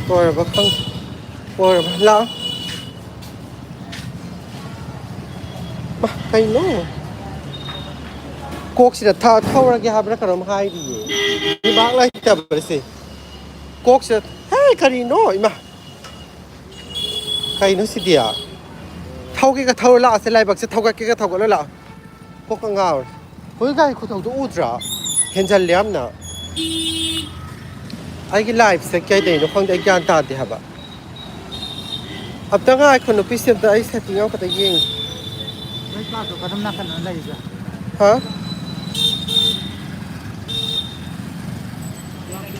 ꯑꯣꯏꯔꯕ ꯈꯪ ꯑꯣꯏꯔꯕ ꯂꯥꯛꯑꯣ ꯃꯥ ꯀꯩꯅꯣ ꯀꯣꯛꯁꯤꯗ ꯊꯧꯔꯒꯦ ꯍꯥꯏꯕ꯭ꯔꯥ ꯀꯩꯅꯣꯝ ꯍꯥꯏꯔꯤꯌꯦ ꯂꯩꯕꯥꯛ ꯂꯩꯇꯕꯁꯦ ꯀꯣꯛꯁꯤꯗ ꯍꯦ ꯀꯔꯤꯅꯣ ꯏꯃꯥ ꯀꯩꯅꯣ ꯁꯤꯗꯤ ꯊꯧꯒꯦꯒ ꯊꯧꯔ ꯂꯥꯛꯑꯁꯦ ꯂꯥꯏꯕꯛꯁꯦ ꯊꯧꯒꯠꯀꯦꯒ ꯊꯧꯒꯠꯂ ꯂꯥꯛꯑꯣ ꯀꯣꯛꯀ ꯉꯥꯎꯔꯦ ꯍꯧꯖꯤꯛ ꯒꯥꯔꯤ ꯈꯨꯊꯧꯗꯣ ꯎꯗ꯭ꯔꯥ ꯍꯦꯟꯖꯜꯂꯦ ꯌꯥꯝꯅ ꯑꯩꯒꯤ ꯂꯥꯏꯐꯁꯦ ꯀꯩꯗꯩꯅꯣ ꯈꯪꯗꯦ ꯑꯩ ꯒ꯭ꯌꯥꯟ ꯇꯥꯗꯦ ꯍꯥꯏꯕ ꯑꯝꯇ ꯉꯥꯏꯈꯣ ꯅꯨꯄꯤꯁꯦ ꯑꯝꯇ ꯑꯩ ꯁꯦꯠꯇꯤꯡ ꯑꯃꯈꯛꯇ ꯌꯦꯡꯉꯤ ꯅꯣꯏ ꯀꯥꯗꯣ ꯀꯔꯝ ꯅꯥꯀꯟꯗ ꯂꯩꯕ꯭ꯔꯥ ꯍꯥ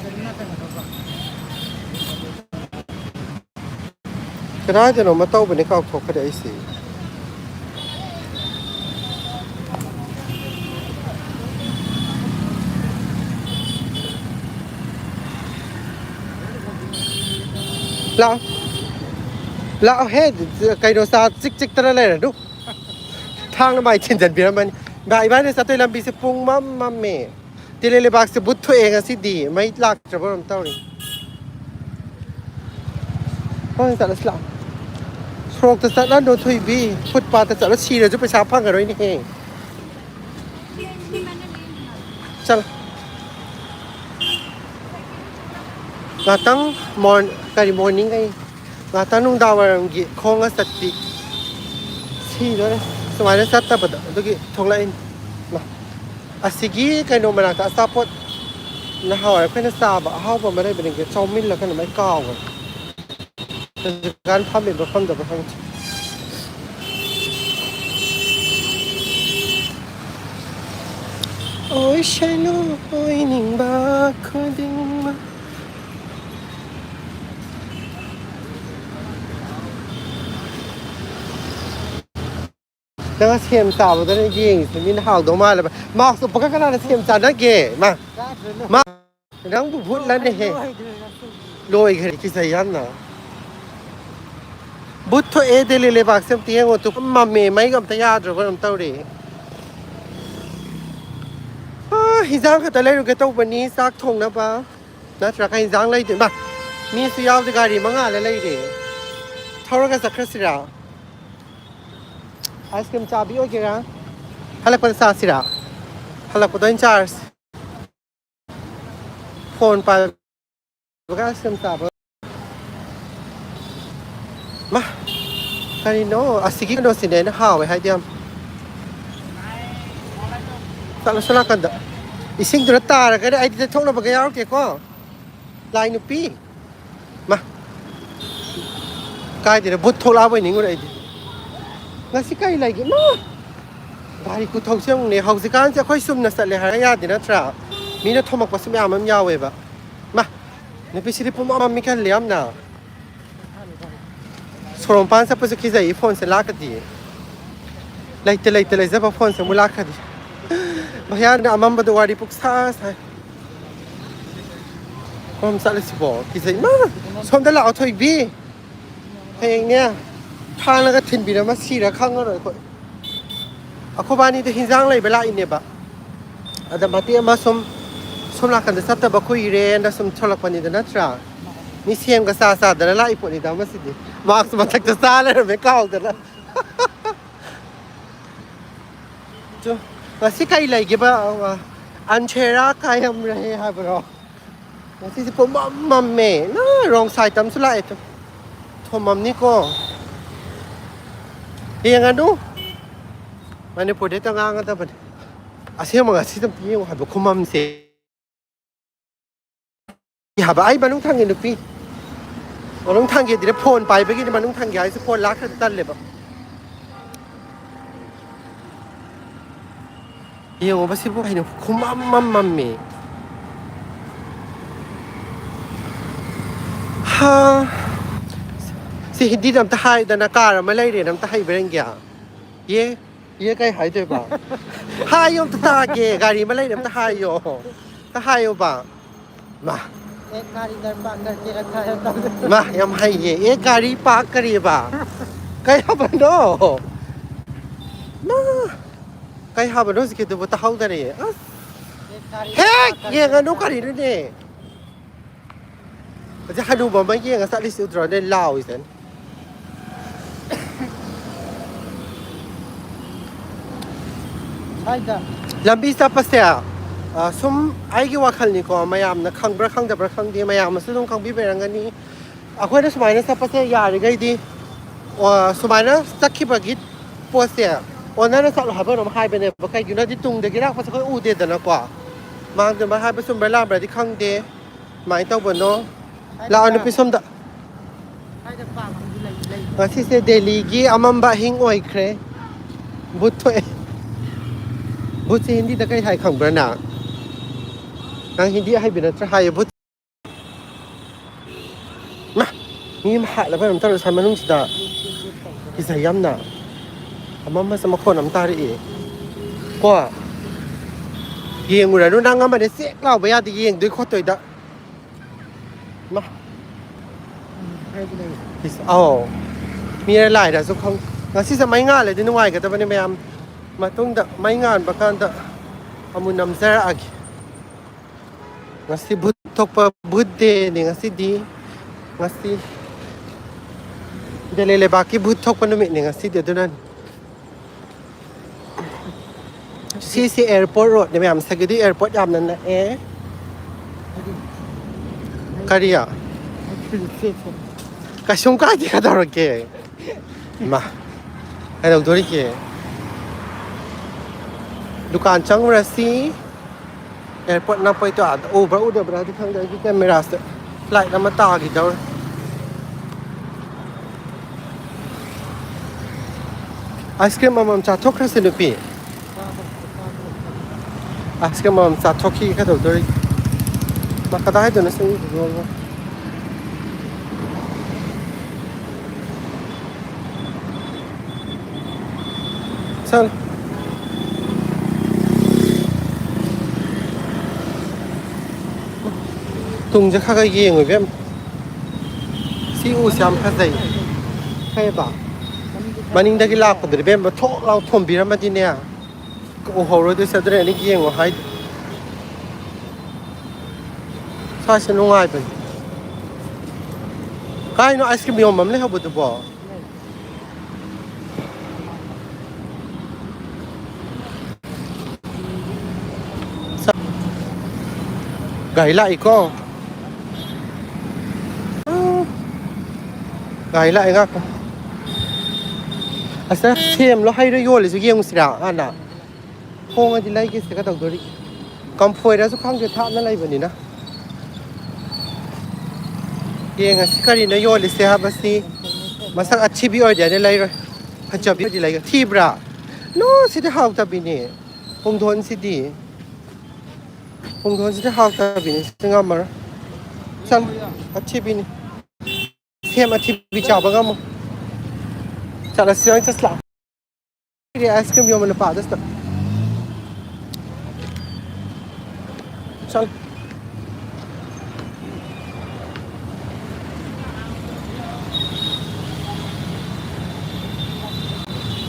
ꯀꯔꯝ ꯅꯥꯀꯟꯗꯅꯣꯕ ꯀꯗꯥꯏꯗꯅꯣꯃ ꯇꯧꯕꯅꯦ ꯀꯥꯎꯊꯣꯛꯈ꯭ꯔꯦ ꯑꯩꯁꯦ ꯂꯥꯛꯑꯣ ꯂꯥꯛꯑꯣꯍꯦ ꯀꯩꯅꯣ ꯆꯥ ꯆꯤꯛ ꯆꯤꯛꯇꯅ ꯂꯩꯔꯅꯨ ꯊꯥꯡꯅ ꯃꯥꯏ ꯊꯤꯟꯖꯟꯕꯤꯔꯝꯃꯅꯤ ꯏꯕꯥꯅꯤ ꯆꯠꯇꯣꯏ ꯂꯝꯕꯤꯁꯦ ꯄꯨꯡ ꯃꯝꯃꯦ ꯇꯦꯜꯍꯩ ꯂꯩꯕꯥꯛꯁꯦ ꯕꯨꯠ ꯊꯣꯛꯑꯦ ꯉꯁꯤꯗꯤ ꯃꯩ ꯂꯥꯛꯇ꯭ꯔꯕ ꯀꯩꯅꯣꯝ ꯇꯧꯔꯤ ꯍꯣꯏ ꯆꯠꯂꯁꯤ ꯂꯥꯛꯑꯣ ꯁꯣꯔꯣꯛꯇ ꯆꯠꯂꯅꯨ ꯊꯣꯏꯕꯤ ꯐꯨꯠ ꯄꯥꯠꯇ ꯆꯠꯂ ꯁꯤꯔꯁꯨ ꯄꯩꯁꯥ ꯐꯪꯉꯔꯣꯏꯅꯦꯍꯦ ꯆꯠꯂꯣ ꯉꯥꯛꯇꯪ ꯀꯔꯤ ꯃꯣꯔꯅꯤꯡ ꯑꯩ ꯉꯥꯛꯇꯪ ꯅꯨꯡꯗꯥꯡ ꯋꯥꯏꯔꯝꯒꯤ ꯈꯣꯡꯅ ꯆꯠꯄꯤ ꯁꯤꯗꯣꯔꯦ ꯁꯨꯃꯥꯏꯅ ꯆꯠꯇꯕꯗ ꯑꯗꯨꯒꯤ ꯊꯣꯛꯂꯛꯏꯅꯤ ꯑꯁꯤꯒꯤ ꯀꯩꯅꯣ ꯃꯅꯥꯛꯇ ꯑꯆꯥꯄꯣꯠ ꯅꯍꯥꯟꯋꯥꯏ ꯑꯩꯈꯣꯏꯅ ꯆꯥꯕ ꯑꯍꯥꯎꯕ ꯑꯃ ꯂꯩꯕꯅꯤ ꯆꯧꯃꯤꯜꯂ ꯀꯩꯅꯣꯝ ꯑꯩ ꯀꯥꯎꯈ꯭ꯔꯦ ꯍꯧꯖꯤꯛꯀꯥꯟ ꯐꯝꯃꯤꯕ꯭ꯔꯥ ꯐꯝꯗꯕ꯭ꯔꯥ ꯈꯪꯗꯦ ꯑꯣꯏꯁꯅꯨ ꯑꯣꯏꯅꯤꯡꯕ ꯈꯨꯗꯤꯡꯃꯛ ꯅꯪ ꯁꯦꯝ ꯆꯥꯕꯗꯅ ꯌꯦꯡꯉꯤꯁꯦ ꯃꯤꯅ ꯍꯥꯎꯗꯧ ꯃꯥꯜꯂꯦꯕ ꯃꯥꯛꯁ ꯎꯞꯄꯒ ꯀꯅꯥꯅ ꯁꯦꯝ ꯆꯥꯟꯅꯒꯦ ꯃꯥ ꯅꯪꯕꯨ ꯚꯨꯠꯂꯅꯦꯍꯦ ꯂꯣꯏꯈ꯭ꯔꯦ ꯀꯤꯖꯩ ꯌꯥꯝꯅ ꯕꯨꯠ ꯊꯣꯛꯑꯦ ꯗꯦꯜꯂꯤ ꯂꯩꯕꯥꯛꯁꯦ ꯑꯝꯇ ꯌꯦꯡꯉꯣ ꯇꯨ ꯃꯝꯃꯦ ꯃꯩꯒ ꯑꯝꯇ ꯌꯥꯗ꯭ꯔꯕ ꯀꯩꯅꯣꯝ ꯇꯧꯔꯦ ꯍꯤꯟꯖꯥꯡ ꯈꯛꯇ ꯂꯩꯔꯨꯒꯦ ꯇꯧꯕꯅꯤ ꯆꯥꯛ ꯊꯣꯡꯅꯕ ꯅꯠꯇ꯭ꯔꯒ ꯍꯤꯟꯖꯥꯡ ꯂꯩꯗꯣꯏ ꯃꯥ ꯃꯤꯁꯨ ꯌꯥꯎꯗꯦ ꯒꯥꯔꯤ ꯃꯉꯥꯗ ꯂꯩꯔꯦ ꯊꯧꯔꯒ ꯆꯠꯈ꯭ꯔꯁꯤꯔꯥ ꯑꯥꯏꯁ ꯀ꯭ꯔꯤꯝ ꯆꯥꯕꯤ ꯑꯣꯏꯒꯦꯔꯥ ꯍꯜꯂꯛꯄꯗ ꯆꯥꯁꯤꯔꯥ ꯍꯜꯂꯛꯄꯗ ꯑꯣꯏꯅ ꯆꯥꯔꯁꯤ ꯐꯣꯟ ꯄꯥꯏꯕꯒ ꯑꯥꯏꯁ ꯀ꯭ꯔꯤꯝ ꯆꯥꯕ ꯃꯥ ꯀꯔꯤꯅꯣ ꯑꯁꯤꯒꯤ ꯀꯩꯅꯣꯁꯤꯅꯦ ꯑꯩꯅ ꯍꯥꯎꯋꯦ ꯍꯥꯏꯗꯤ ꯌꯥꯝ ꯆꯠꯂꯣ ꯁꯣꯝ ꯅꯥꯀꯟꯗ ꯏꯁꯤꯡꯗꯨꯅ ꯇꯥꯔꯒꯅꯦ ꯑꯩꯗꯤ ꯊꯣꯛꯅꯕꯒ ꯌꯥꯎꯔꯛꯀꯦꯀꯣ ꯂꯥꯏ ꯅꯨꯄꯤ ꯃꯥ ꯀꯥꯏꯗꯩꯅꯣ ꯕꯨꯠ ꯊꯣꯛꯂꯛꯑꯕꯣꯏ ꯅꯤꯡꯉꯨꯔꯦ ꯑꯩꯗꯤ ꯉꯁꯤ ꯀꯔꯤ ꯂꯩꯒꯦ ꯏꯃꯥ ꯒꯥꯔꯤ ꯈꯨꯊꯧꯁꯦ ꯌꯦꯡꯉꯨꯅꯦ ꯍꯧꯖꯤꯛꯀꯥꯟꯁꯦ ꯑꯩꯈꯣꯏ ꯆꯨꯝꯅ ꯆꯠꯂꯦ ꯍꯥꯏꯔ ꯌꯥꯗꯦ ꯅꯠꯇ꯭ꯔꯥ ꯃꯤꯅ ꯊꯣꯝꯃꯛꯄꯁꯨ ꯃꯌꯥꯝ ꯑꯃ ꯌꯥꯎꯋꯦꯕ ꯃꯥ ꯅꯨꯄꯤꯁꯤꯗꯤ ꯄꯨꯡꯃꯝ ꯃꯝꯃꯤ ꯈꯜꯂꯦ ꯌꯥꯝꯅ ꯁꯣꯔꯣꯛ ꯃꯄꯥꯟ ꯆꯠꯄꯁꯨ ꯀꯤꯖꯩ ꯐꯣꯟꯁꯦ ꯂꯥꯛꯀꯗꯤ ꯂꯩꯇ ꯂꯩꯇ ꯂꯩꯖꯕ ꯐꯣꯟꯁꯦ ꯑꯃꯨꯛ ꯂꯥꯛꯈ꯭ꯔꯗꯤ ꯚꯩꯌꯥꯅ ꯑꯃꯝꯕꯗ ꯋꯥꯔꯤ ꯄꯨꯛꯁꯥ ꯁꯥꯏ ꯀꯔꯣꯝ ꯆꯠꯂꯤꯁꯤꯕꯣ ꯀꯤꯖꯩ ꯏꯃꯥ ꯁꯣꯝꯗ ꯂꯥꯛꯑꯣ ꯊꯣꯏꯕꯤ ꯍꯌꯦꯡꯅꯦ ꯊꯥꯡꯅꯒ ꯊꯤꯟꯕꯤꯔꯝꯃ ꯁꯤꯔ ꯈꯪꯉꯔꯣꯏ ꯑꯩꯈꯣꯏ ꯑꯩꯈꯣꯏꯕꯥꯅꯤꯗ ꯍꯤꯟꯖꯥꯡ ꯂꯩꯕ ꯂꯥꯛꯏꯅꯦꯕ ꯑꯗ ꯃꯇꯦꯛ ꯑꯃ ꯁꯨꯝ ꯁꯣꯝ ꯅꯥꯀꯟꯗ ꯆꯠꯇꯕ ꯀꯨꯏꯔꯦꯅ ꯁꯨꯝ ꯊꯣꯛꯂꯛꯄꯅꯤꯗ ꯅꯠꯇ꯭ꯔꯥ ꯃꯤ ꯁꯦꯝꯒ ꯆꯥꯗꯅ ꯂꯥꯛꯏ ꯄꯣꯠꯅꯤꯗ ꯃꯁꯤꯗꯤ ꯃꯥꯛꯁ ꯃꯊꯛꯇ ꯆꯥ ꯂꯩꯔꯝꯃꯦ ꯀꯥꯎꯗꯅ ꯉꯁꯤ ꯀꯔꯤ ꯂꯩꯒꯦꯕ ꯑꯟꯁꯦꯔꯥ ꯀꯥꯏꯌꯝ ꯔꯍꯦ ꯍꯥꯏꯕ꯭ꯔꯣ ꯉꯁꯤꯁꯦ ꯄꯨꯡꯃꯝ ꯃꯝꯃꯦ ꯔꯣꯡ ꯁꯥꯏꯠ ꯑꯃꯁꯨ ꯂꯥꯛꯑꯦ ꯇꯨ ꯊꯣꯝꯃꯝꯅꯤꯀꯣ ꯌꯦꯡꯉꯅꯨ ꯃꯅꯤꯄꯨꯔꯗ ꯍꯦꯛꯇ ꯉꯥꯡꯒꯗꯕꯅꯤ ꯑꯁꯦꯡꯕ ꯉꯁꯤꯗ ꯌꯦꯡꯉꯨ ꯍꯥꯏꯕ ꯈꯨꯃꯝꯁꯦ ꯍꯥꯏꯕ ꯑꯩ ꯃꯅꯨꯡ ꯊꯪꯉꯦ ꯅꯨꯄꯤ ꯃꯅꯨꯡ ꯊꯪꯒꯦꯗꯤꯅꯦ ꯐꯣꯟ ꯄꯥꯏꯕꯒꯤꯅꯤ ꯃꯅꯨꯡ ꯊꯪꯒꯦ ꯍꯥꯏꯁꯦ ꯐꯣꯟ ꯂꯥꯛꯈ꯭ꯔꯗꯤ ꯇꯜꯂꯦꯕ ꯌꯦꯡꯉꯣꯕ ꯁꯤꯕꯨ ꯀꯩꯅꯣ ꯈꯨꯃꯝ ꯃꯝꯃꯦ ꯍꯥ ꯁꯤ ꯍꯤꯟꯗꯤꯗ ꯑꯝꯇ ꯍꯥꯏꯗꯅ ꯀꯥꯔ ꯑꯃ ꯂꯩꯔꯦꯅ ꯑꯝꯇ ꯍꯩꯕ꯭ꯔꯥ ꯌꯦꯡꯒꯦ ꯌꯦ ꯀꯩ ꯍꯥꯏꯗꯣꯏꯕ ꯍꯥꯏꯌꯣ ꯑꯝꯇ ꯇꯥꯒꯦ ꯒꯥꯔꯤ ꯑꯃ ꯂꯩꯔꯦ ꯑꯝꯇ ꯍꯥꯏꯌꯣ ꯑꯝꯇ ꯍꯥꯏꯌꯣꯕ ꯃꯥ एक गाड़ी इधर पार्क करके रखा है तब ꯃꯥ ꯌꯥꯝ ꯍꯩꯌꯦ ꯑꯦ ꯒꯥꯔꯤ ꯄꯥꯔꯛ ꯀꯔꯤꯕ ꯀꯩ ꯍꯥꯏꯕꯅꯣ ꯃꯥ ꯀꯩ ꯍꯥꯏꯕꯅꯣ ꯍꯧꯖꯤꯛꯀꯤꯗꯨꯕꯨ ꯇꯥꯍꯧꯗꯔꯦ ꯑꯁ एक गाड़ी इधर ꯍꯦꯛ पार्क करके ꯌꯦꯡꯉꯅꯨ रखा है ꯀꯔꯤꯅꯣꯅꯦ จะหนูบอกไม่เยี่ยงกับสัตว์ลิสุดรอได้ลาวอีสัน ใช่จ้ะ ลำบีซับปัสเซียสมไอ้กี่ว่าขันนี่ก็มายามนะขังประขังแต่ประขังดีมายามมาซื้อตรงขังบีเป็นยังไงนี่aku ada semainaซับปัสเซียยาดีไงดีsemainaสักขีบกิจปัวเสียวันนั้นสักหลายเพื่อนมาให้ไปเนี่ยบอกใครอยู่นั่นที่ตุงเด็กรักภาษาเขาอูเดียดนะกว่ามาเดินมาให้ไปส่งไปล่าไปที่ขังเดหมายต้องบนเนาะแล้วอันนี้ไปส่งดะ ใช่จะฝากมันอยู่เลย Masih saya daily gi amam ba hing oi kre. But to but si hindi dakai hai khang brana. Nang hindi hai bina tra hai but. Ma mi ma ha la ba nam ta ro san manung sida. Ki sayam na. Amam ma sama khon nam ta ri e. Kwa. Yeng ura no nang ma de se lao ba ya di yeng dui kho toi da. Ma ให้ไปเลย มีอะไรหลายแต่สุขงานที่จะไม่งานเลยที่นุ่งไงก็จะเป็นพยายามมาต้องดไม่งานประการดอามุนนำเสระอักงานที่บุตรทบบุตรเดนี่งานที่ดีงานที่เดลเลบากีบุตรทบปนมินี่งานที่เดียวนั้นซีแอร์พอร์ตโรดเนี่ยพยายามสกัดที่แอร์พอร์ตยามนั้นนะการีอะ Kasih muka aja kata orang ke, mah, ada orang ke, dukaan cang berasi, airport nampak itu ada, oh udah berarti kan dari kamera flight nama tak gitu. Ice cream mamam catok rasa nupi, ice cream mamam catoki kata orang, maka dah itu nasi dulu. Sal. Tungจะข้าก็ยิงไว้เว้ยซีอูสามพัดใจใช่ปะมันยิ่งได้กินลาบกันเดี๋ยวเว้ยมาทอเราทมบีรามาที่เนี่ยก็โอ้โหเราด้วยเสด็จนี่ยิงว่าให้ใช่ฉันนุ่งง่ายไปใครน้องไอศกรีมยอมมันเลยเขาบุตรบ่ไก่ละอีกก็ไก่ละอีกก็อาศัยเทียมแล้วให้ด้วยโยนหรือจะเกี่ยงสิระอันน่ะโค้งอันที่ไรกี่สิก็ต้องดูดิกำพวยแล้วสักครั้งจะทำนั่นอะไรแบบนี้นะเกี่ยงอ่ะสิการินโยนหรือเสียบัสซีมาสักอาชีพอะไรเดี๋ยวอะไรเลยพันจับอะไรอะไรกันที่บราโน้สิที่หาวตาบินี่คงทนสิดีคงทนสิที่หาวตาบินี่ซึ่งอ่ะมาฉันอาชีพนี้เทียมอาชีพวิจารณ์บ้างมั้งจัดละเสียงจะสลับเดี๋ยวไอศกรีมยอมมันป่าจะสลับฉัน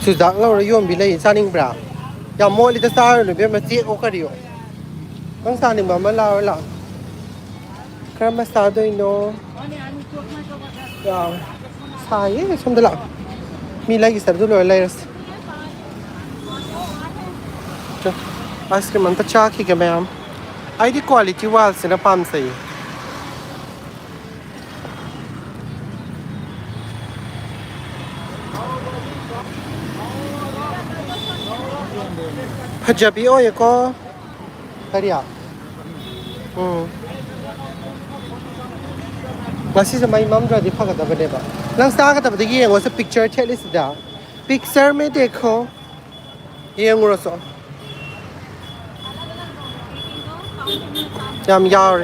สุดท้ายเราเรียนบิเลยซานิงบราอย่าโม้ลิตาซาหรือเบี้ยมาจีโอคาริโอต้องซานิงบรามาลาวละครามาซาด้วยโนอย่าสายชมตลอดมีอะไรกี่สัปดาห์เลยอะไรจ้ะไอศกรีมมันตัดชาขี้กันไหมครับไอ้ที่คุณภาพว่าสินะปั๊มใส่พัชบีโอ้ยก็อะไรอ่ะMasih sama imam dah di pakai apa deh, Lang sah kata betul yang was a picture checklist dah. Picture में देखो ये ngurus. Jam yau.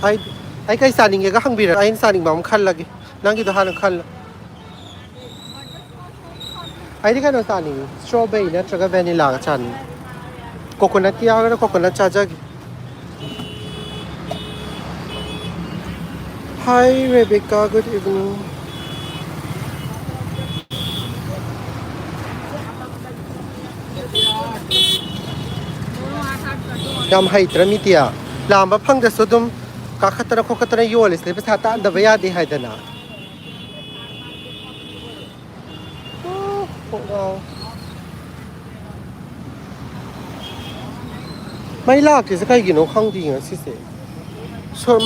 Ai kai saning ke hang bir. Ai saning mam khal lagi. Nang kita hal khal. Ai di kan saning strawberry na traga vanilla chan. Coconut ya kan coconut chaja. Hi Rebecca, good evening. Yam hai tramitia. Lam ba phang da sodum ꯀꯥꯈꯠꯇꯅ ꯈꯣꯠꯀꯠꯇꯅ ꯌꯣꯜꯂꯤꯁꯤꯅꯦ ꯄꯩꯁꯥ ꯇꯥꯟꯗꯕ ꯌꯥꯗꯦ ꯍꯥꯏꯗꯅ ꯃꯩ ꯂꯥꯛꯇ꯭ꯔꯤꯁꯦ ꯀꯩꯒꯤꯅꯣ ꯈꯪꯗꯦ ꯉꯁꯤꯁꯦ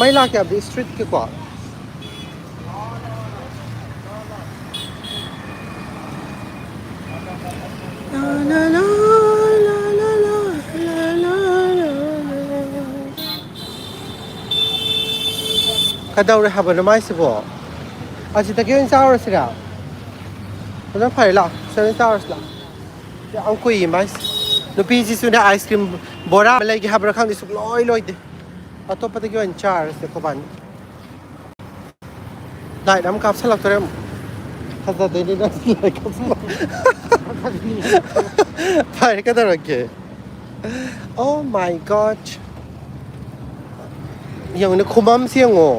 ꯃꯩ ꯂꯥꯛꯇꯦ ꯍꯥꯏꯕꯗꯤ ꯏꯁꯇ꯭ꯔꯤꯠꯀꯤꯀꯣ ꯀꯩꯗꯧꯔꯦ ꯍꯥꯏꯕꯅꯣ ꯃꯥꯏꯁꯤꯕꯣ ꯑꯁꯤꯗꯒꯤ ꯑꯣꯏꯅ ꯆꯥꯎꯔꯁꯤꯔ ꯑꯗꯨꯅ ꯐꯔꯦ ꯂꯥꯛꯑꯣ ꯁꯤꯗ ꯆꯥꯎꯔꯁꯤ ꯂꯥꯛꯑꯣ ꯌꯥꯝ ꯀꯨꯏꯌꯦ ꯃꯥꯏꯁꯦ ꯅꯨꯄꯤꯁꯤꯁꯨꯅꯦ ꯑꯥꯏꯁ ꯀ꯭ꯔꯤꯝ ꯕꯣꯔꯥ ꯑꯃ ꯂꯩꯒꯦ ꯍꯥꯏꯕ꯭ꯔꯥ ꯈꯪꯗꯦ ꯁꯨꯡꯂꯣꯏ ꯂꯣꯏꯗꯦ ꯑꯇꯣꯞꯄꯗꯒꯤ ꯑꯣꯏꯅ ꯆꯥꯔꯁꯦ ꯈꯣꯕꯥꯅꯤ ꯂꯥꯏꯠ ꯑꯃ ꯀꯥꯞꯁꯤꯜꯂꯛꯇꯣꯔꯦ ꯑꯃꯨꯛ ꯐꯖꯗꯣꯏꯅꯤ ꯅꯪ ꯂꯥꯏꯠ ꯀꯥꯞꯁꯤꯜꯂꯛ ꯐꯔꯦ ꯀꯩꯗꯧꯔꯒꯦ ꯑꯣ ꯃꯥꯏ ꯒꯣꯗ ꯌꯦꯡꯉꯨꯅꯦ ꯈꯨꯃꯝꯁꯤ ꯌꯦꯡꯉꯣ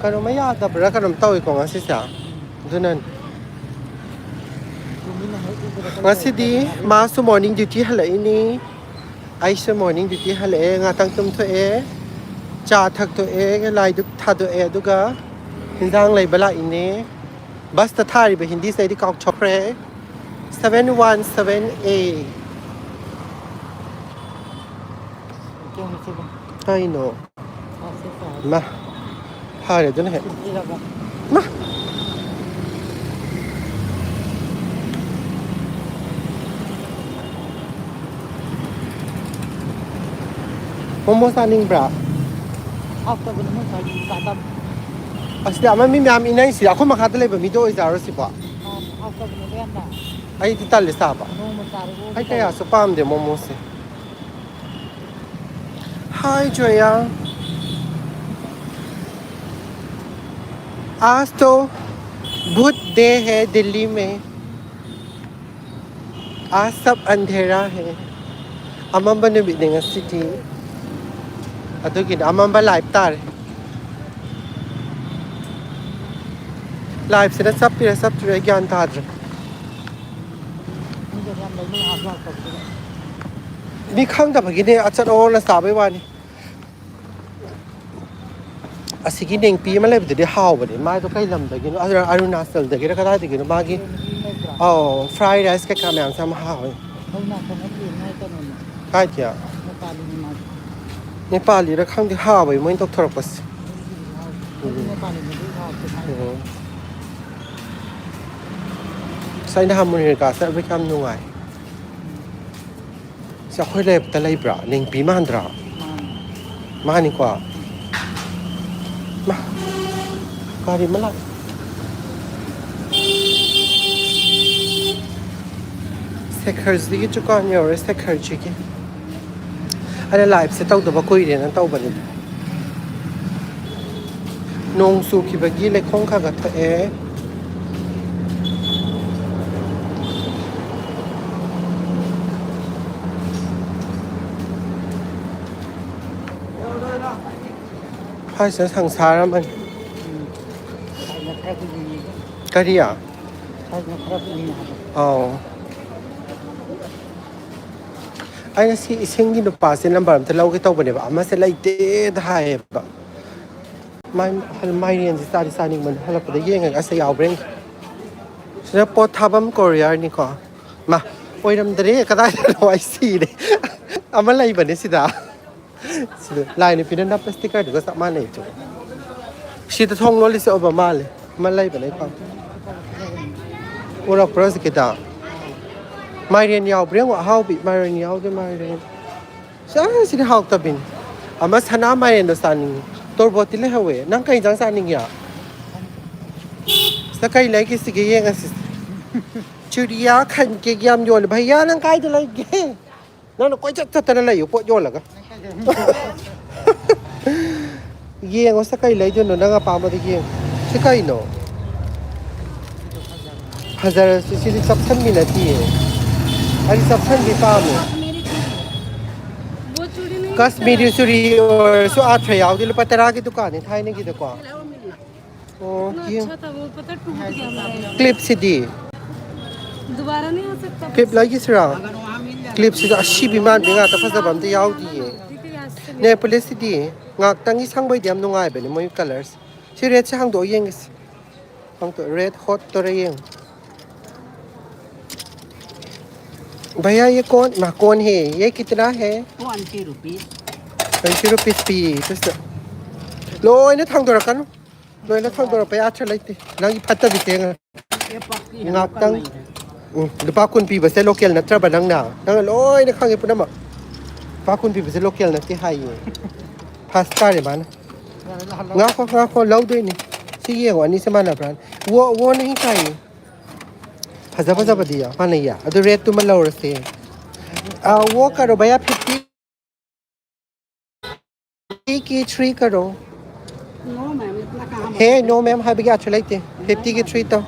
ꯀꯩꯅꯣꯝꯃ ꯌꯥꯗꯕ꯭ꯔꯥ ꯀꯩꯅꯣꯝ ꯇꯧꯏꯀꯣ ꯉꯁꯤꯁꯦ ꯑꯗꯨꯅꯅꯤ ꯉꯁꯤꯗꯤ ꯃꯥꯁꯨ ꯃꯣꯔꯅꯤꯡ ꯗ꯭ꯌꯨꯇꯤ ꯍꯜꯂꯛꯏꯅꯤ ꯑꯩꯁꯨ ꯃꯣꯔꯅꯤꯡ ꯗ꯭ꯌꯨꯇꯤ ꯍꯜꯂꯛꯑꯦ ꯉꯥꯛꯇꯪ ꯇꯨꯝꯊꯣꯛꯑꯦ ꯆꯥ ꯊꯛꯇꯣꯛꯑꯦ ꯂꯥꯏꯗꯨꯛ ꯊꯥꯗꯣꯛꯑꯦ ꯑꯗꯨꯒ ꯍꯤꯟꯖꯥꯡ ꯂꯩꯕ ꯂꯥꯛꯏꯅꯦ ꯕꯁꯇ ꯊꯥꯔꯤꯕ ꯍꯤꯟꯗꯤꯁꯦ ꯑꯩꯗꯤ ꯀꯥꯎꯊꯣꯛꯈ꯭ꯔꯦ 7178 ꯀꯩꯅꯣ ꯃꯥ ꯐꯔꯦ ꯑꯗꯨꯅ ꯍꯦꯛ ꯃꯥ ꯃꯣꯃꯣ ꯆꯥꯅꯤꯡꯕ꯭ꯔꯥ ꯑꯁꯤꯗ ꯑꯃ ꯃꯤ ꯃꯌꯥꯝ ꯏꯅꯩꯁꯤ ꯑꯩꯈꯣꯏ ꯃꯈꯥꯗ ꯂꯩꯕ ꯃꯤꯗꯣ ꯑꯣꯏꯖꯥꯔꯣ ꯁꯤꯕꯣ ꯑꯩꯗꯤ ꯇꯜꯂꯦ ꯆꯥꯕ ꯑꯩ ꯀꯌꯥꯁꯨ ꯄꯥꯝꯗꯦ ꯃꯣꯃꯣꯁꯦ हाय जोया आज तो बुध डे है दिल्ली में आज सब अंधेरा है अमंबा नुमितने ngасidi adugin amamba live tare live sina saptire gyan tadre mi khangdabagine achat orna sabai wani asigi nengpi ama lebdedi hawbani mai do kai lamdagino arunachaldagira kadadagino magi oh fried rice ka kamyam sam hawe kai kya Nepali र खंदे हाबै मोइन तोथरपस साइना हामुनि का सा बे काम नुगाय सा खोइ लेबता Lebra नेंपि मानद्रा मानि को मा गारि मला सेखर्स दिगि चुकान योरे सेखर्स जिगि अरे लाइफ से तौदबा कुइरेना तौबनि नोंग सुखिबगी लेखों खागा थए हाइसा संसारमन करिया औ ꯑꯩꯅ ꯁꯤ ꯏꯁꯤꯡꯒꯤ ꯅꯨꯄꯥꯁꯦ ꯅꯝꯕꯔ ꯑꯝꯇ ꯂꯧꯒꯦ ꯇꯧꯕꯅꯦꯕ ꯑꯃꯁꯦ ꯂꯩꯇꯦꯗ ꯍꯥꯏꯌꯦꯕ ꯃꯥꯏꯔꯦꯟꯁꯦ ꯆꯥꯗꯤ ꯆꯥꯅꯤꯡꯕꯅꯤ ꯍꯜꯂꯛꯄꯗ ꯌꯦꯡꯉꯒ ꯑꯁ ꯌꯥꯎꯕ꯭ꯔꯦ ꯁꯤꯗ ꯄꯣꯠ ꯊꯥꯐꯝ ꯀꯣꯔꯤꯌꯔꯅꯤꯀꯣ ꯃꯥ ꯑꯣꯏꯔꯝꯗ꯭ꯔꯦ ꯀꯗꯥꯏꯗꯅꯣ ꯑꯩ ꯁꯤꯔꯦ ꯑꯃ ꯂꯩꯕꯅꯦ ꯁꯤꯗ ꯁꯤꯗ ꯂꯥꯏ ꯅꯨꯄꯤꯅ ꯅꯞꯄ ꯁ꯭ꯇꯤꯀꯔꯗꯨꯒ ꯆꯞ ꯃꯥꯟꯅꯩ ꯁꯤꯗ ꯊꯣꯡ ꯂꯣꯜꯂꯤꯁꯦ ꯑꯣꯏꯕ ꯃꯥꯜꯂꯦ ꯑꯃ ꯂꯩꯕꯅꯦ ꯎꯔꯛꯄ꯭ꯔꯣ ꯍꯧꯖꯤꯛꯀꯤꯗ माइरेन यावब्रे अहाउबी माइरेन यावदे माइरेन सidi हाउतबिन अमा सना माइरेन दो सानिंग तोरबोति ले हवे नंग कई जंग सानिंग या सकै लेके सिगे येंग सिस चुरिया खन के याम योल भैया नंग काई दे लेगे नंग कोई चत चत न लयो पोट योलगा येंग सकै ले जो नंग पामा दे येंग सकै नो हजार सिदी सबसन मिलती है अरे सबसन भी पामो कश्मीरी चूड़ी और सो आठ यावदी लुपा 10 की दुकान है थाईने की दुकान ओ अच्छा था वो पता टूट गया क्लिप सीधी दोबारा नहीं आ सकता क्लिप लगी सरा क्लिप से अच्छी बीमार बिगा तो फसा बमते यावदी है Nail polish di ngak tangi sangbay diam nungai bani mo yung colors. Si red sa hang do yeng is. Hang to red hot to re yeng. भैया ये कौन है ये कितना है 20 rupees 20 rupees piece लोय ना थांग दरा कन लोय ना थांग दरा पे आछा लाइते नंगी फत्ता बितेंग ये पक्की है ngak local tang नहीं है lupa kun pi base local na traba nang na nang loy na khangi puna ma pa kun pi base local na ti hai pasta re man nga ko lau doi ni si ye wa ni se mana brand wo nahi kai फजा बदिया हाँ नहीं यार अदु rate तुम लो रस्ते वो करो भैया 50 की 3 करो नो मैम इतना कहाँ है नो मैम हाई बिगा अच्छा लगते 50 की 3 तो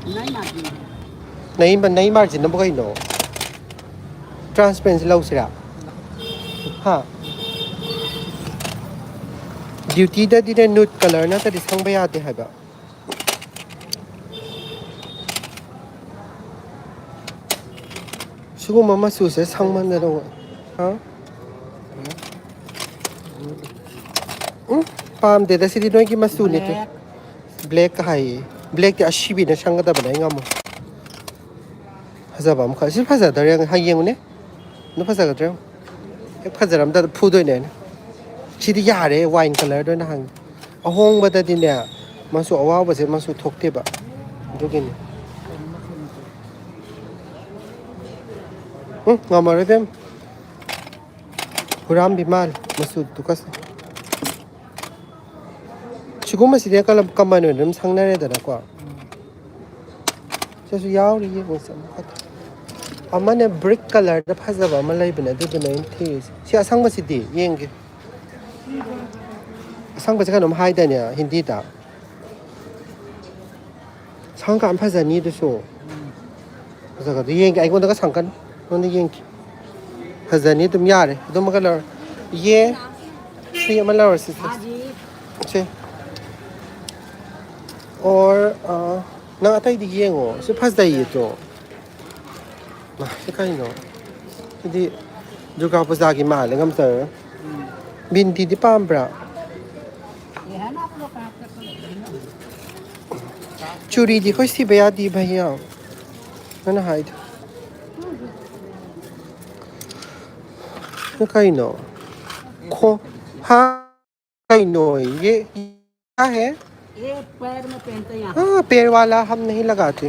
नहीं मार्जिन नहीं मार्जिन ना बुकाई नो ट्रांसपेरेंसी लो सिरा हाँ ड्यूटी दा दी न्यूड कलर ना तो डिस्काउंट भैया आते हैं बा 수고 엄마 수세 상만 내려 어? 응? 밤 되다 시리 너기 마수니 때 블랙 하이 블랙 때 아시비네 상가다 보네 이거 뭐 하자 밤 가실 파자다 양 하이영네 너 파자가 돼 파자람다 푸도네 시리 야래 와인 컬러 도나 한 어홍바다 디네 마수 어와버세 마수 톡대바 저기네 ngamar dem huram bimal masud tukas chiguma side kalam kamano ram sangnare da kwa sesu yauri ye bosam khat amane brick color da phajaba malai bina du nain thi si asang basidi yenge asang ba jaga nom hai da ne hindi da sang kan phajani du so jaga du yenge ai gon da sang kan नोने ये हज़ानी तुम यार है तुम colour ये three मतलब से अच्छे और ना आता ही दिए वो सिर्फ फंस जाइए तो ना कहीं नो यदि जो का पुज़ा की माल है कम तर बिंदी दी पाम्ब्रा चूड़ी दी कोई सी बया दी भैया ना हाइड कहीं नो खो हाँ कहीं नो ये क्या है ये पैर में पहनते हैं हाँ पैर वाला हम नहीं लगाते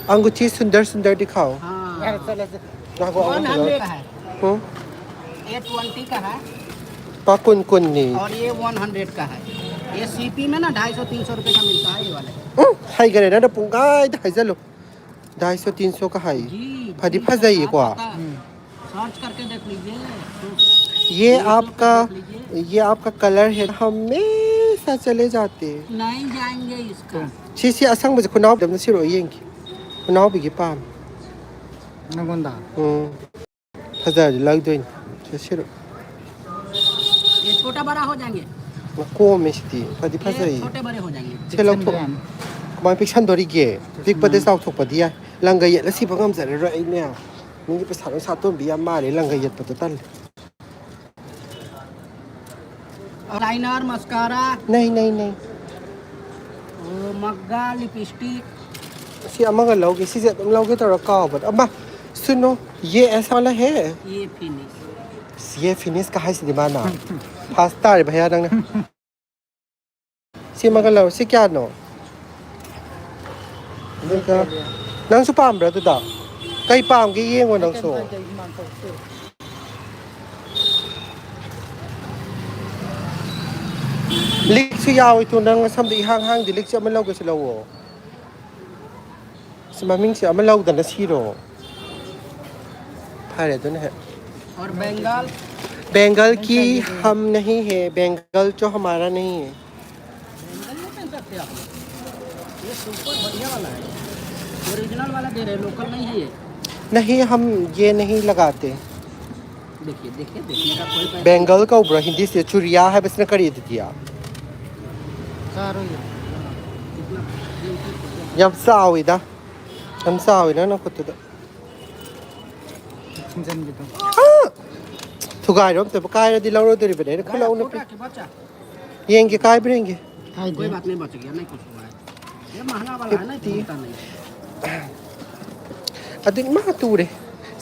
अंगूठी सुंदर सुंदर दिखाओ हाँ 100 का है ये 20 का है पाकुन कुन नहीं और ये 100 का है ये सीपी में ना 250-300 रुपए का मिलता है ये वाले हाई करे ना पुंगाई ढाई चलो 250-300 का हाई फटी फंस जाइए को सर्च करके देख लीजिए ये आपका कलर है हमेशा चले जाते नहीं जाएंगे इसका सी असंग बजे खुनाव दम सिरो येंगी खुनाव बिगी पाम नगोंदा हजार लग दोइन सिरो ये छोटा बड़ा हो जाएंगे को मेस्ती फदी फसई छोटे बड़े हो जाएंगे चलो तो कमाई फिक्शन दोरी गे पिक पदे साउ थोक पदिया लंगा ये लसी भगम जरे र आई ने निंगी पे सारो सातो बिया मारे लंगा ये पतो तल लाइनर मस्कारा नहीं मग्गा लिपस्टिक सी अमगा लोगे सी तुम लोगे तो रकाओ बट अम्मा सुनो ये ऐसा वाला है ये फिनिश का है सी माना पास्ता रे भैया नंग सी मगा लो सी क्या नो देखा नंग सु पाम ब्रा तुदा कई पाम के ये वो नंग सो लिख से याव तो नंग सम दी हांग हांग दी लिख से अमल लोगे से लो वो स्मामिंग से अमल लोग दन सीरो फारे तो है और बंगाल की हम नहीं है बंगाल जो हमारा नहीं है बंगाल में पहन सकते आप ये सुपर बढ़िया वाला है ओरिजिनल वाला दे रहे लोकल नहीं है ये नहीं हम ये नहीं लगाते देखिए देखने का कोई बंगाल का ऊपर हिंदी से चुरिया है बस ने खरीद दिया यम साविदा हम साविदा ना कुछ तो थुगाइरोम तो काय रदी लौरो दोरी बने खलाउ न छोटा के बच्चा येंगे काय बिरेंगे कोई बात नहीं बच गया नहीं कुछ हुआ है ये महंगा वाला है ना टूटता नहीं अदिन मा तूरे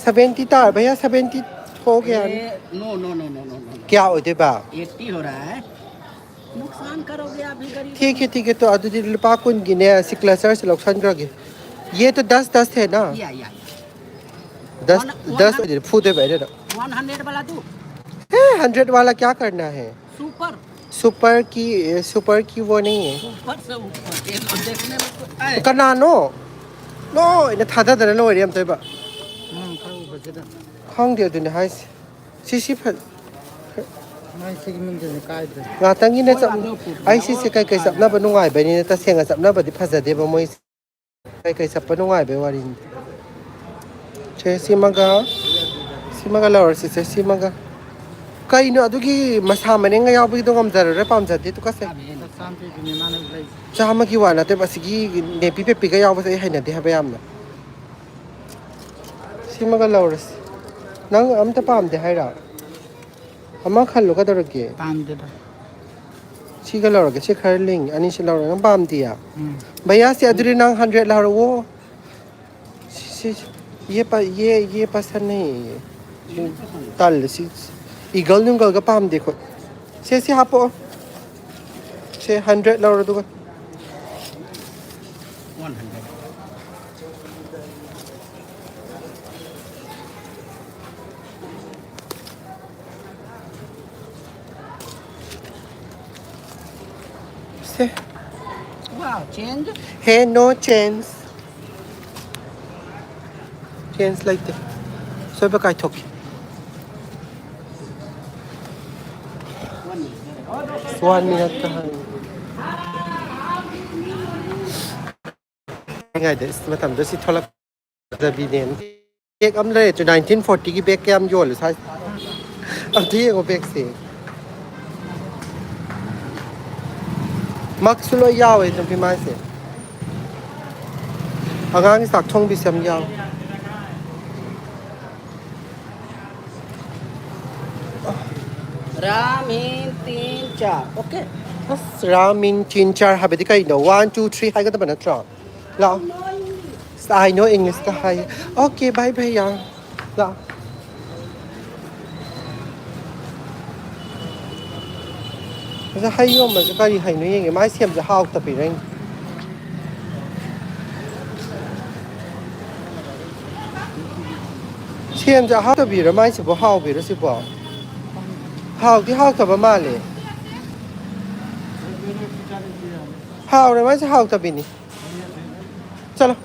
70 तार भैया 70 हो गया ये no no no no no no क्या होते बा 80 हो रहा है नुकसान करोगे आप भी गरीब ठीक है तो अदुदी लुपा कुन गिने सिक्लसर से लौक्सन करगे ये तो 10 है ना या 10 फूटे बैठे ना 100 वाला तू 100 वाला क्या करना है सुपर सुपर की वो नहीं है ऊपर से ऊपर ये तो देखने में तो है कनानो नो इन थादा दर लो रियम तोबा खाऊ बजदा खांग दे दुने हाइस सिसी फल मैं सेगमेंट दे काय दे ngatangi na chap ai si se kai sapna ba nungai ba ni ta senga sapna ba di phajade ba moi kai sap ba nungai ba wari che simaga lawar si se simaga kai no adugi masa mane nga yaw bi dongam jar re pam jade tu ka se शांति की निमाने उलाई chama ki wana te basigi ne pi pe ga yaw ba se haina de ha ba yam na simaga lawar nang am ta pam de hai ra ama khallo ka dorge काम दे दो Siga lorga che kharling ani se lorga ngam bam dia bhaiya se aduri nang 100 la ro si ये पसंद नहीं तल सी eagle नुंगल का palm देखो से हापो से 100 ला रो दुगा 100 से वाओ चेंज है no chance like that so ba kai thok 1 minute ka ngay des ma tam do si thola da binen ek am le to 1940 ki bek kam yo le sai am thi ko bek se mak sulo yaw e tum pi mai se agang sak thong bi sam yaw Ramin 3 4 okay ramin 3-4 habedi kai no 1 2 3 hai ka ta bana tra la I know English ka hai okay bye bye ya laจะให้ย่อมมันก็ดีให้น้อยยังไงไม้เสียมจะห้าวตะปีเร่งเสียมจะห้าวตะปีแล้วไม้สิบ่ห้าวปีแล้วสิบ่ห้าวที่ห้าวตะประมาณเลยห้าวเลยไม้จะห้าวตะปีนี่จ้ะล่ะ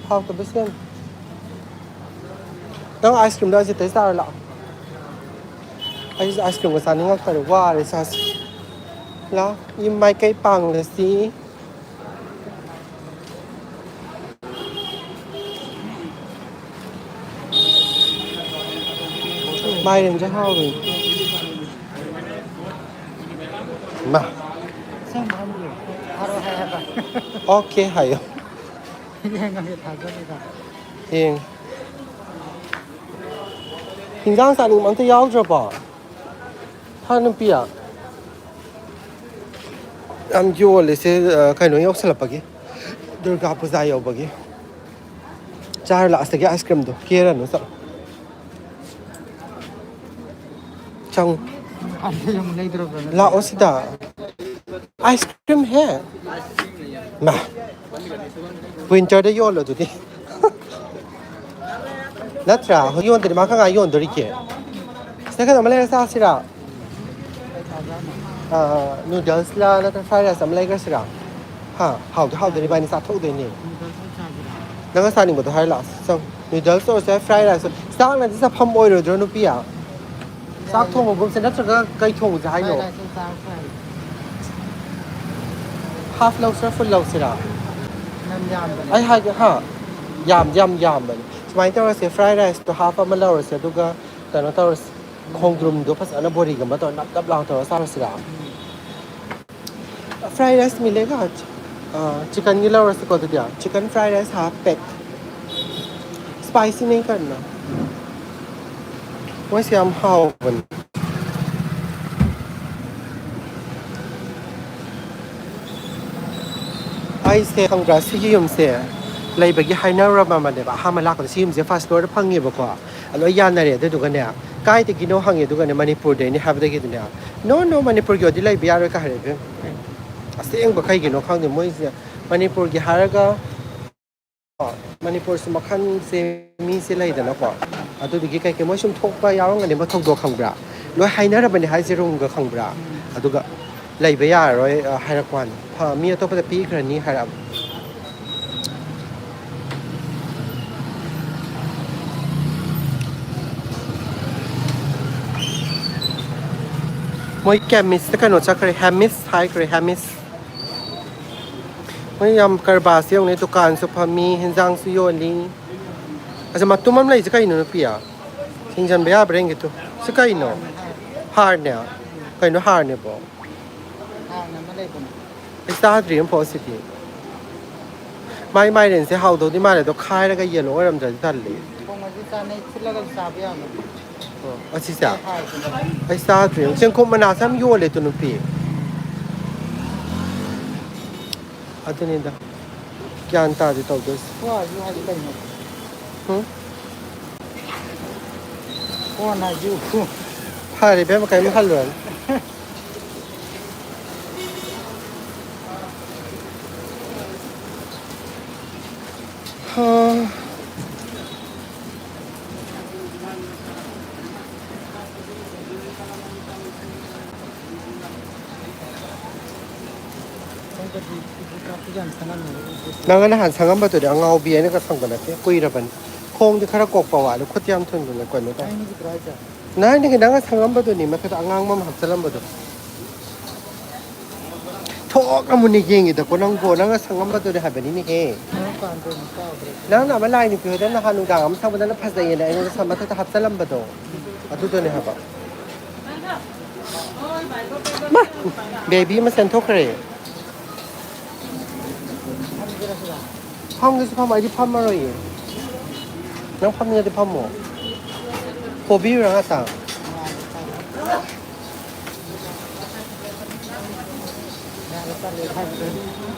ห้าวตะปีเสียมน้องไอศกรีมได้สิเตสตาร์ละไอศกรีมกับซานี่ก็แต่ว่าเลยซาแล้วยิ้มไม่ใกล้ปังเลยสิไม่เรื่องจะเข้าเลยมา सब हम लोग और है है โอเคหาย ये का ये था जो था เอง平常三你们都要着吧他那边am yo le se kai no yok sala pagi durga puja yo pagi char la ase ge ice cream do kera no sa chang अब हम नहीं दरो la osida ice cream hai ma winter de yo lo tu di na tra ho yon de ma ka ga yon do ri ke se ka ma le sa sira noodles la na ta fried rice am lai ga sira ha how de ba ni sa thok de ni na ga sa ni mo to hai la so noodles or say fried rice sa na sa pham oil ro no pi ya sa thong mo se na tra ga kai thong ja hai no half loaf sir full loaf sira num jam ai hai ga ha yam baสมัยที่เราเสีย fried rice ตัว half มาแล้วเราเสียตัวก็แต่เราต้องคงกลุ่มตัวภาษาอันบริกรรมตัวนับรางตัวสามสิบfried rice มีเลยก็chicken นี่เราเสียก็ตัวเดียว chicken fried rice half เป็ด spicy นี่กันนะ ꯃꯣꯏꯁꯦ ꯌꯥꯝ ꯍꯥꯎꯕꯅꯤ ꯑꯩꯁꯦ ꯈꯪꯕ꯭ꯔꯥ ꯁꯤꯒꯤ ꯌꯨꯝꯁꯦ ꯂꯩꯕꯒꯤ ꯍꯥꯏꯅꯔꯝꯃꯕꯅꯦꯕ ꯑꯍꯥꯟꯕ ꯂꯥꯛꯄꯗ ꯁꯤ ꯌꯨꯝꯁꯦ ꯐꯥꯔꯁ ꯐ꯭ꯂꯣꯔꯗ ꯐꯪꯉꯦꯕꯀꯣ ꯑꯗꯣ ꯑꯩ ꯌꯥꯅꯔꯦ ꯑꯗꯨꯗꯨꯒꯅꯦ ꯀꯥꯏꯗꯒꯤꯅꯣ ꯍꯪꯉꯦ ꯑꯗꯨꯒꯅꯦ ꯃꯅꯤꯄꯨꯔꯗꯩꯅꯤ ꯍꯥꯏꯕꯗꯒꯤꯗꯤꯅꯦ ꯅꯣ ꯃꯅꯤꯄꯨꯔꯒꯤ ꯑꯣꯏꯗꯤ ꯂꯩꯕ ꯌꯥꯔꯣꯏ ꯀ ꯍꯥꯏꯔꯛꯑꯦ ꯑꯁꯦꯡꯕ ꯀꯩꯒꯤꯅꯣ ꯈꯪꯗꯦ ꯃꯣꯏꯁꯦ ꯃꯅꯤꯄꯨꯔꯒꯤ ꯍꯥꯏꯔꯒ ꯃꯅꯤꯄꯨꯔꯁꯨ ꯃꯈꯜꯁꯦ ꯃꯤꯁꯦ ꯂꯩꯗꯅꯀꯣ ꯑꯗꯨꯗꯨꯒꯤ ꯀꯩꯀꯩ ꯃꯣꯏ ꯁꯨꯝ ꯊꯣꯛꯄ ꯌꯥꯎꯔꯝꯒꯅꯦꯕ ꯊꯧꯗꯣꯛ ꯈꯪꯕ꯭ꯔꯥ ꯂꯣꯏ ꯍꯥꯏꯅꯔꯕꯅꯦ ꯍꯥꯏꯁꯦ ꯔꯨꯝꯒ ꯈꯪꯕ꯭ꯔꯥ ꯑꯗꯨꯒ ꯂꯩꯕ ꯌꯥꯔꯔꯣꯏ ꯍꯥꯏꯔꯛꯄ ꯋꯥꯅꯤ ꯃꯤ ꯑꯇꯣꯞꯄꯗ ꯄꯤꯈ꯭ꯔꯅꯤ ꯍꯥꯏꯔꯛꯑꯕ ꯃꯣꯏ ꯀꯦꯃꯤꯁꯇ ꯀꯩꯅꯣ ꯆꯠꯈ꯭ꯔꯦ ꯍꯦꯃꯤꯁ ꯍꯥꯏꯈ꯭ꯔꯦ ꯍꯦꯃꯤꯁ ꯃꯣꯏ ꯌꯥꯝ ꯀꯔꯕꯥꯔꯁꯦ ꯌꯧꯅꯩ ꯗꯨꯀꯥꯟꯁꯨ ꯐꯝꯃꯤ ꯍꯦꯟꯖꯥꯡꯁꯨ ꯌꯣꯜꯂꯤ ꯑꯁ ꯃꯇꯨꯝ ꯑꯃ ꯂꯩꯁꯦ ꯀꯩꯅꯣ ꯅꯨꯄꯤꯌꯥ ꯊꯤꯡꯖꯟꯕ ꯌꯥꯕ꯭ꯔꯥ ꯌꯦꯡꯒꯦꯇꯨ ꯁꯤ ꯀꯩꯅꯣ ꯍꯥꯔꯅꯦ ꯍꯥꯔ ꯍꯥꯔꯅꯦ ꯀꯩꯅꯣ ꯍꯥꯔꯅꯦꯕꯣ ꯍꯥꯔꯅ ꯑꯃ ꯂꯩꯕꯅꯦ ꯑꯩ ꯆꯥꯗ꯭ꯔꯤ ꯑꯃꯐꯥꯎ ꯁꯤꯗꯤ ꯃꯥꯏꯔꯦꯟꯁꯦ ꯍꯥꯎꯗꯧꯗꯤ ꯃꯥꯜꯂꯦ ꯑꯗꯣ ꯈꯥꯏꯔꯒ ꯌꯦꯂꯣ ꯑꯣꯏꯔꯝꯗ꯭ꯔꯗꯤ ꯇꯜꯂꯤ ꯊꯣꯡꯉꯁꯨ ꯆꯥꯅꯩ ꯐꯨꯠꯂꯒꯁꯨ ꯆꯥꯕ ꯌꯥꯕꯅꯤ ꯑꯁꯤꯁꯦ ꯁꯤ ꯍꯥꯔꯁꯤꯅ ꯑꯩ ꯆꯥꯗ꯭ꯔꯤ ꯆꯦꯡꯀꯨꯞ ꯃꯅꯥꯁꯦ ꯌꯥꯝ ꯌꯣꯜꯂꯦ ꯇꯨ ꯅꯨꯄꯤ ꯑꯗꯨꯅꯤꯗ ꯒ꯭ꯌꯥꯟ ꯇꯥꯗꯦ ꯇꯧꯗꯣꯏꯁꯦ ꯍꯣꯏ ꯍꯥꯏꯗꯤ ꯀꯩꯅꯣ ꯍꯨꯝ ꯍꯣꯅꯥꯖꯨ ꯐꯔꯦ ꯏꯕꯦꯝꯃ ꯀꯩꯝ ꯈꯜꯂꯨꯔꯅꯨ ꯅꯪꯅ ꯅꯍꯥꯟ ꯁꯪꯉꯝꯕꯗꯨꯗꯤ ꯑꯉꯥꯎꯕꯤ ꯑꯩꯅꯒ ꯁꯪꯕ ꯅꯠꯇꯦ ꯀꯨꯏꯔꯕꯅꯤ ꯈꯣꯡꯗꯤ ꯈꯔ ꯀꯣꯛꯄ ꯋꯥꯠꯂꯦ ꯈꯨꯠꯇꯤ ꯌꯥꯝ ꯊꯨꯟꯗꯨꯅ ꯀꯩꯅꯣ ꯇꯧ ꯅꯪꯅ ꯁꯪꯉꯝꯕꯗꯨꯅꯤ ꯃꯊꯛꯇ ꯑꯉꯥꯡꯕ ꯑꯃ ꯍꯥꯞꯆꯤꯜꯂꯝꯕꯗꯣ ꯊꯣꯛꯅ ꯃꯨꯟꯅ ꯌꯦꯡꯉꯤꯗꯀꯣ ꯅꯪꯕꯣ ꯅꯪꯅ ꯁꯪꯉꯝꯕꯗꯨꯅꯦ ꯍꯥꯏꯕꯅꯤꯅꯦꯍꯦ ꯅꯪꯅ ꯑꯃ ꯂꯥꯏ ꯅꯨꯄꯤ ꯍꯣꯏꯗ ꯅꯍꯥꯟ ꯅꯨꯡꯗꯥꯡ ꯑꯃ ꯁꯪꯕꯗ ꯅꯪꯅ ꯐꯖꯩꯌꯦꯅ ꯑꯩꯉꯣꯟꯗ ꯃꯊꯛꯇ ꯍꯥꯞꯆꯤꯜꯂꯝꯕꯗꯣ ꯑꯗꯨꯗꯨꯅꯦ ꯍꯥꯏꯕ ꯃꯥ ꯕꯦꯕꯤ ꯑꯃ ꯆꯦꯟꯊꯣꯛꯈ꯭ꯔꯦ ꯐꯝꯒꯦꯁꯨ ꯐꯝꯃꯣ ꯑꯩꯗꯤ ꯐꯝꯃꯔꯣꯏꯌꯦ ꯅꯪ ꯐꯝꯅꯤꯡꯉꯗꯤ ꯐꯝꯃꯣ ꯍꯣꯕꯤꯔꯨꯔꯥ ꯉꯥꯛꯇꯪ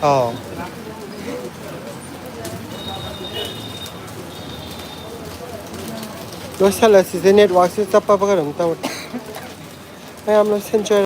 ꯑꯥꯎ ꯂꯣꯏꯁꯤꯜꯂꯁꯤꯁꯦ ꯅꯦꯠꯋꯥꯛꯁꯦ ꯆꯞꯄꯕ ꯀꯩꯅꯣꯝ ꯇꯧꯔꯦ ꯃꯌꯥꯝ ꯂꯣꯏꯁꯤꯟꯖꯔꯦ